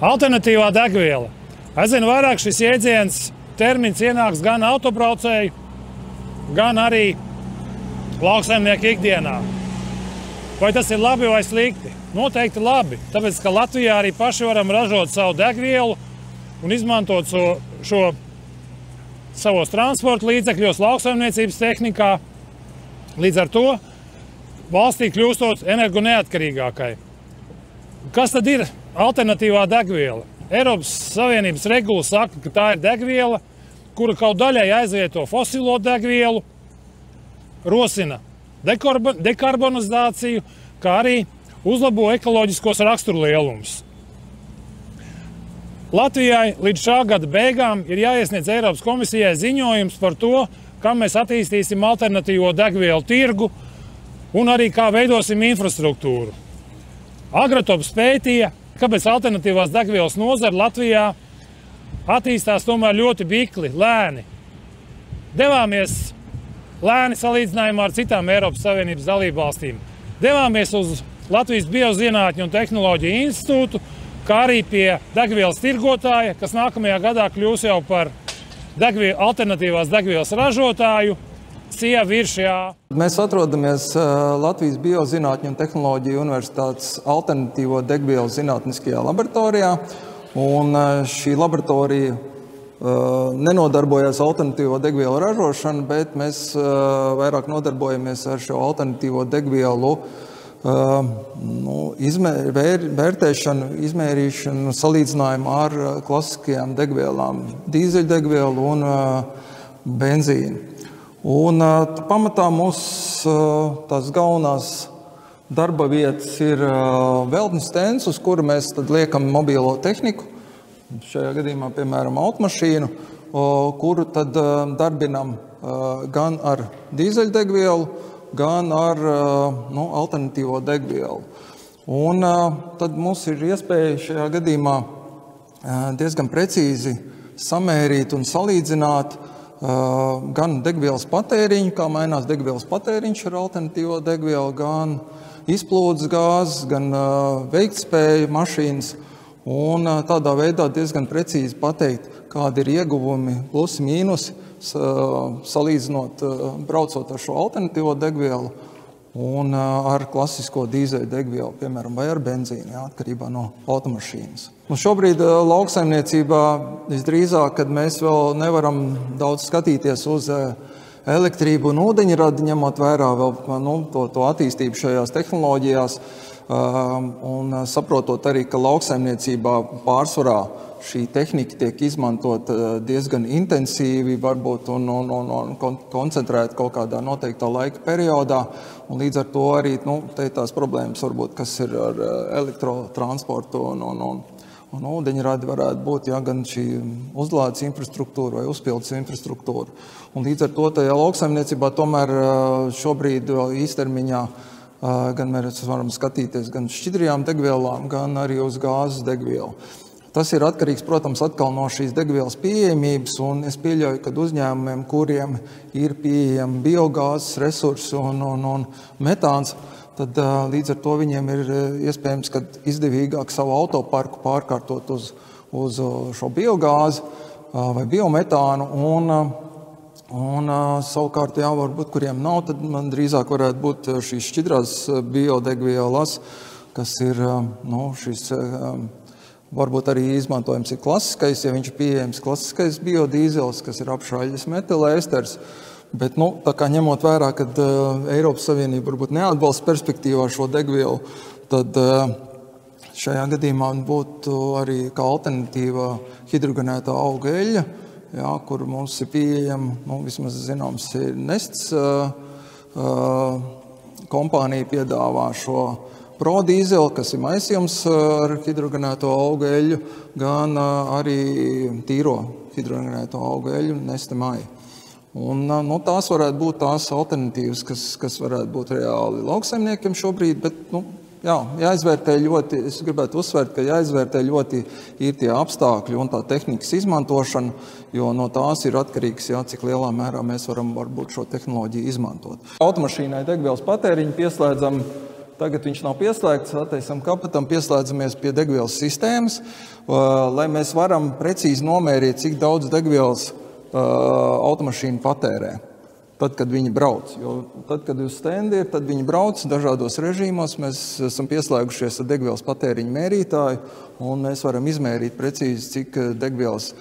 Alternatīvā degviela. Aizvien vairāk šis jēdziens termins ienāks gan autobraucēju, gan arī lauksaimnieku ikdienā. Vai tas ir labi vai slikti? Noteikti labi, tāpēc, ka Latvijā arī paši varam ražot savu degvielu un izmantot šo savos transporta līdzekļos, lauksaimniecības tehnikā. Līdz ar to valstī kļūstot energoneatkarīgākai. Kas tad ir alternatīvā degviela? Eiropas Savienības regula saka, ka tā ir degviela, kura kaut daļai aizvieto fosilo degvielu, rosina dekarbonizāciju, kā arī uzlabo ekoloģiskos raksturlielumus. Latvijai līdz šā gada beigām ir jāiesniedz Eiropas komisijai ziņojums par to, kā mēs attīstīsim alternatīvo degvielu tirgu un arī kā veidosim infrastruktūru. Agratops pētīja, kāpēc alternatīvās degvielas nozara Latvijā attīstās tomēr ļoti bikli, lēni. Devāmies lēni salīdzinājumā ar citām Eiropas Savienības dalībvalstīm. Devāmies uz Latvijas Biozinātņu un tehnoloģiju institūtu, kā arī pie degvielas tirgotāja, kas nākamajā gadā kļūs jau par alternatīvās degvielas ražotāju, CIA viršajā. Mēs atrodamies Latvijas Biozinātņu un tehnoloģiju universitātes alternatīvo degvielu zinātniskajā laboratorijā. Un šī laboratorija nenodarbojas alternatīvo degvielu ražošanu, bet mēs vairāk nodarbojamies ar šo alternatīvo degvielu vērtēšanu, izmērīšanu, salīdzinājumu ar klasiskajām degvielām, dīzeļdegvielu un benzīnu. Un pamatā mūsu tās galvenās darba vietas ir veltnes stends, uz kuru mēs tad liekam mobilo tehniku, šajā gadījumā, piemēram, automašīnu, kuru tad darbinam gan ar dīzeļdegvielu, gan ar alternatīvo degvielu. Un tad mums ir iespēja šajā gadījumā diezgan precīzi samērīt un salīdzināt gan degvielas patēriņu, kā mainās degvielas patēriņš ar alternatīvo degvielu, gan izplūdes gāzes, gan veiktspēju mašīnas. Un tādā veidā diezgan precīzi pateikt, kādi ir ieguvumi, plusi, mīnusi, salīdzinot, braucot ar šo alternatīvo degvielu un ar klasisko dīzeļu degvielu, piemēram, vai ar benzīnu, atkarībā no automašīnas. Un šobrīd lauksaimniecībā visdrīzāk, kad mēs vēl nevaram daudz skatīties uz elektrību un ūdeņradi, ņemot vērā vēl to attīstību šajās tehnoloģijās, un saprotot arī, ka lauksaimniecībā pārsvarā šī tehnika tiek izmantot diezgan intensīvi, varbūt un koncentrēt kaut kādā noteiktā laika periodā, un līdz ar to arī tās problēmas, varbūt, kas ir ar elektrotransportu un ūdeņradi varētu būt, gan šī uzlādes infrastruktūra vai uzpildes infrastruktūra. Un līdz ar to tajā lauksaimniecībā tomēr šobrīd īstermiņā gan mēs varam skatīties gan šķidrajām degvielām, gan arī uz gāzes degvielu. Tas ir atkarīgs, protams, atkal no šīs degvielas pieejamības, un es pieļauju, ka uzņēmumiem, kuriem ir pieejami biogāzes resursi un metāns, tad līdz ar to viņiem ir iespējams, ka izdevīgāk savu autoparku pārkārtot uz šo biogāzi vai biometānu, un savukārt, varbūt, kuriem nav, tad man drīzāk varētu būt šīs šķidrās biodegvielas, kas ir šis, varbūt arī izmantojams ir klasiskais, ja viņš ir pieejams klasiskais biodīzels, kas ir apšaļas metilēsters. Bet, tā kā ņemot vērā, ka Eiropas Savienība varbūt neatbalsta perspektīvā šo degvielu, tad šajā gadījumā būtu arī kā alternatīva hidrogenētā auga eļļa, kur mums ir pieejama, vismaz zināms, ir Nests kompānija piedāvā šo prodīzeli, kas ir maisījums ar hidrogenēto auga eļļu, gan arī tīro hidrogenēto auga eļļu Neste Maija. Un, tās varētu būt tās alternatīvas, kas varētu būt reāli lauksaimniekiem šobrīd, bet jāizvērtē ļoti, es gribētu uzsvērt, ka jāizvērtē ļoti ir tie apstākļi un tā tehnikas izmantošana, jo no tās ir atkarīgs, cik lielā mērā mēs varam varbūt šo tehnoloģiju izmantot. Automašīnai degvielas patēriņu pieslēdzam Tagad viņš nav pieslēgts, atteicam kapatam, pieslēdzamies pie degvielas sistēmas, lai mēs varam precīzi nomērīt, cik daudz degvielas automašīna patērē. Tad, kad viņi brauc. Jo tad, kad uz stendi ir, tad viņi brauc dažādos režīmos. Mēs esam pieslēgušies ar degvielas patēriņu mērītāju, un mēs varam izmērīt precīzi, cik degvielas,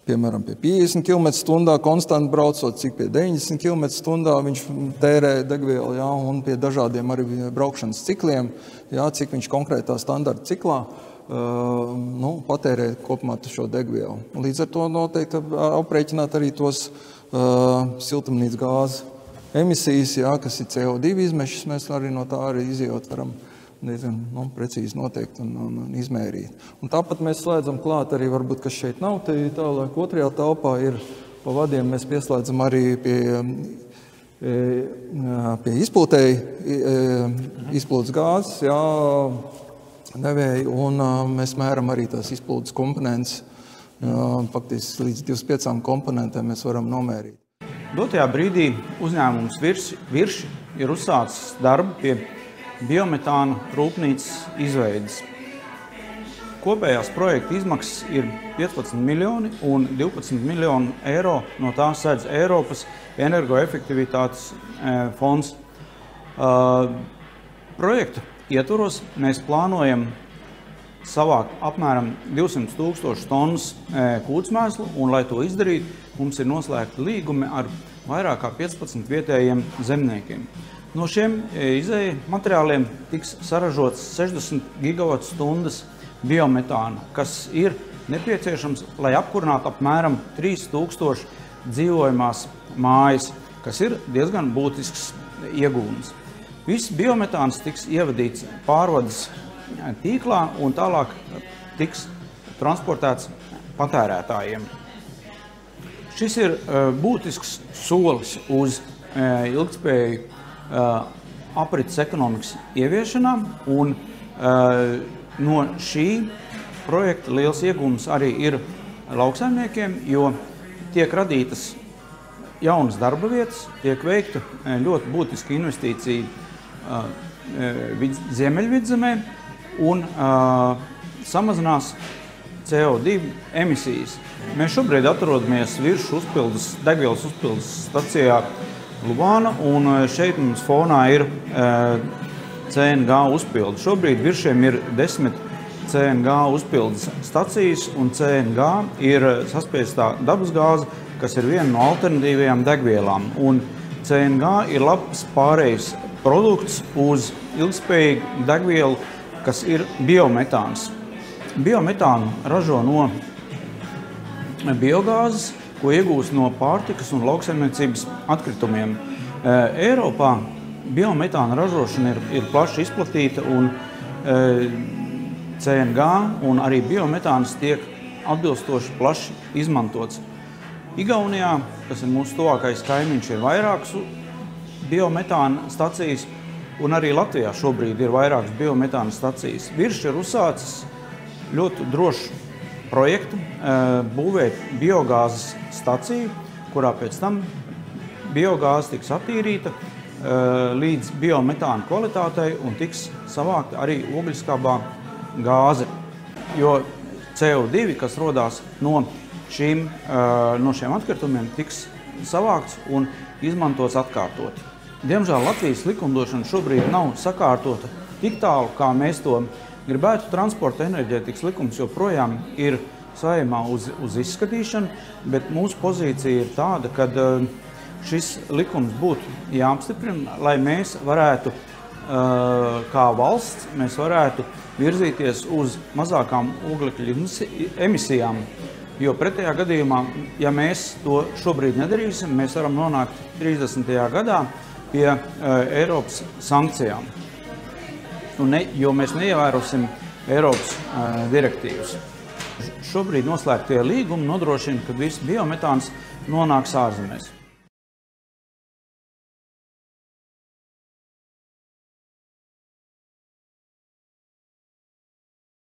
piemēram, pie 50 km/h konstanti braucot, cik pie 90 km/h viņš tērē degvielu, jā, un pie dažādiem arī braukšanas cikliem, jā, cik viņš konkrētā standarta ciklā patērē kopumā šo degvielu. Līdz ar to noteikti aprēķināt arī tos siltumnīcas gāzes emisijas, jā, kas ir CO2 izmešas, mēs arī no tā arī izjūt varam diezgan precīzi noteikt un izmērīt. Un tāpat mēs slēdzam klāt arī, varbūt, kas šeit nav, tālāk otrajā telpā ir pa vadiem, mēs pieslēdzam arī pie izplūtēji, izplūdes gāzes, jā, devēju, un mēs mēram arī tās izplūdes komponentes. Faktiski līdz 25 komponentiem mēs varam nomērīt. Dotajā brīdī uzņēmums Virši ir uzsācis darbu pie biometāna rūpnīcas izveides. Kopējās projekta izmaksas ir 15 miljoni un 12 miljonu eiro, no tā sēdz Eiropas energoefektivitātes fonds. Projekta ietvaros mēs plānojam savākt apmēram 200 000 tonnas kūtsmēslu, un, lai to izdarītu, mums ir noslēgti līgumi ar vairāk kā 15 vietējiem zemniekiem. No šiem izēja materiāliem tiks saražots 60 gigawatstundas biometāna, kas ir nepieciešams, lai apkurinātu apmēram 3000 dzīvojamās mājas, kas ir diezgan būtisks iegūms. Viss biometāns tiks ievadīts pārvades tīklā un tālāk tiks transportēts patērētājiem. Šis ir būtisks solis uz ilgtspēju aprits ekonomikas ieviešanā, un no šī projekta liels iegūms arī ir lauksaimniekiem, jo tiek radītas jaunas darba vietas, tiek veikta ļoti būtiska investīcija Ziemeļvidzemē, un samazinās CO2 emisijas. Mēs šobrīd atrodamies Viršu degvielas uzpildes stacijā Lubāna, un šeit mums fonā ir CNG uzpilde. Šobrīd Viršiem ir 10 CNG uzpildes stacijas, un CNG ir saspiestā dabasgāze, kas ir viena no alternatīvajām degvielām. Un CNG ir labs pārējais produkts uz ilgspējīgu degvielu, kas ir biometāns. Biometānu ražo no biogāzes, ko iegūst no pārtikas un lauksaimniecības atkritumiem. Eiropā biometāna ražošana ir plaši izplatīta, un CNG un arī biometāns tiek atbilstoši plaši izmantots. Igaunijā, kas ir mūsu tuvākais kaimiņš, ir vairākas biometāna stacijas, un arī Latvijā šobrīd ir vairākas biometāna stacijas. Virši ir uzsācis ļoti drošu projektu būvēt biogāzes staciju, kurā pēc tam biogāze tiks attīrīta līdz biometāna kvalitātei un tiks savākta arī ogļskābā gāze. Jo CO2, kas rodās no šiem atkritumiem, tiks savākts un izmantots atkārtoti. Diemžēl Latvijas likumdošana šobrīd nav sakārtota tik tālu, kā mēs to gribētu. Transporta enerģētikas likums joprojām ir Saeimā uz izskatīšanu, bet mūsu pozīcija ir tāda, ka šis likums būtu jāapstiprina, lai mēs varētu, kā valsts, mēs varētu virzīties uz mazākām oglekļa emisijām. Jo pretējā gadījumā, ja mēs to šobrīd nedarīsim, mēs varam nonākt 30. gadā pie Eiropas sankcijām, jo mēs neievērosim Eiropas direktīvas. Šobrīd noslēgtie līgumi nodrošina, ka viss biometāns nonāks ārzemēs.